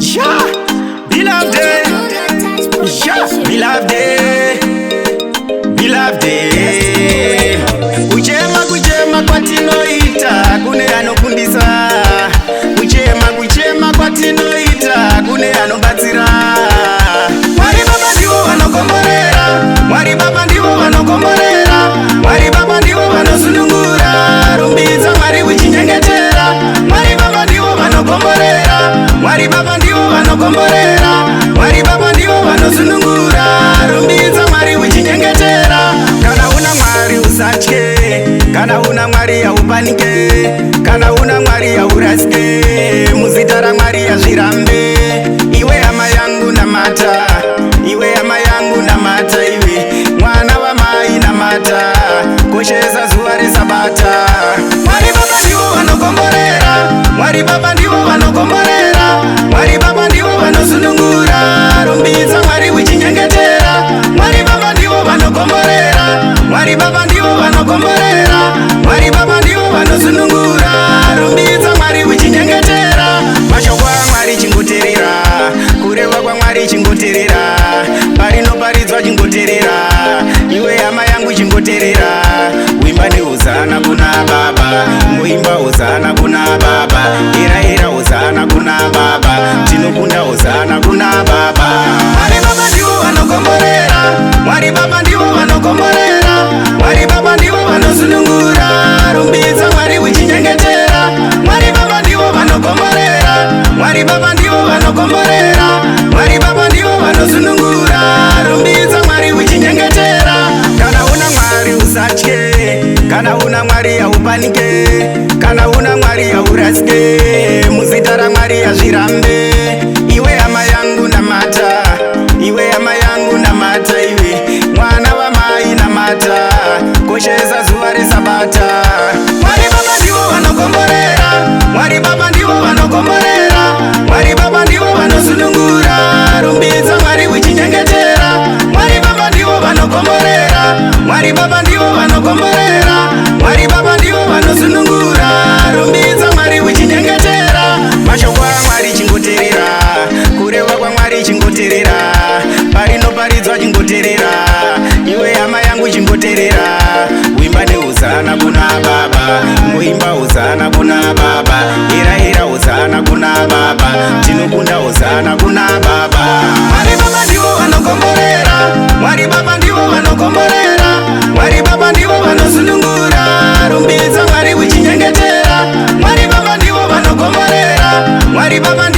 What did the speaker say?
Yeah, beloved, yeah, beloved, beloved. Kuchema kwatinoita kune anokundisa. Kuchema kwatinoita kune anobatsira. Mwari Baba ndivo vanokomborera, Mwari Baba ndivo vanokomborera, Mwari Baba ndivo vanosunungura. Rumbidza Mwari uchinyengetera, Mwari Baba ndivo vanokomborera, Mwari Baba ndivo vanokomborera, Mwari Baba ndivo vanosunungura. Rumbidza Mwari uchinyengetera. Kana una Mwari usatye, kana una Mwari haupanike, kana una Mwari haurasike. Muzita raMwari hazvirambe. Iwe hama yangu namata, iwe hama yangu namata, iwe mwana wamai namata, koshesa zuva reSabata. Mwari Baba ndivo vanokomborera, Mwari Baba ndivo vanokomborera, Mwari Baba ndivo vanosunungura. Rumbidza Mwari uchinyengetera, Mwari Baba ndivo vanokomborera, Mwari Baba ndivo vanokomborera, Mwari Baba ndivo vanosunungura. Rumbidza Mwari uchinyengetera. Mashoko aMwari chingoterera, kureva kwaMwari chingoterera, parinoparidzwa chingoterera, iwe hama yangu chingoterera. Uimba nehosana kuna Baba, ngoimba hosana kuna Baba, era hosana kuna Baba, tinokunda hosana kuna Baba. Mwari Baba ndivo vanokomborera, Mwari Baba ndivo vanokomborera, Mwari Baba ndivo vanosunungura. Rumbidza Mwari uchinyengetera, Mwari Baba ndivo vanokomborera, Mwari Baba ndivo vanokomborera, Mwari Baba ndivo vanosunungura. Rumbidza Mwari uchinyengetera. Kana una Mwari usatye, kana una Mwari haupanike, kana una Mwari haurasike. Muzita raMwari hazvirambe. Iwe hama yangu namata, iwe hama yangu namata, iwe mwana wamai namata, koshesa zuva reSabata. Mwari Baba ndivo vanokomborera, Mwari Baba ndivo vanokomborera, Mwari Baba ndivo vanosunungura. Rumbidza Mwari uchinyengetera, Mwari Baba ndivo vanokomborera, Mwari Baba ndivo vanokomborera, Mwari Baba ndivo vanosunungura. Rumbidza Mwari uchinyengetera. Mashoko aMwari chingoterera, kureva kwaMwari chingoterera, parinoparidzwa chingoterera, iwe hama yangu chingoterera. Uimba nehosana kuna Baba, ngoimba hosana kuna Baba, era hosana kuna Baba, tinokunda hosana kuna Baba. Mwari Baba ndivo vanokomborera, Mwari Baba ndivo vanokomborera, Mwari Baba ndivo vanosunungura. Rumbidza Mwari uchinyengetera, Mwari Baba ndivo vanokomborera, Mwari Baba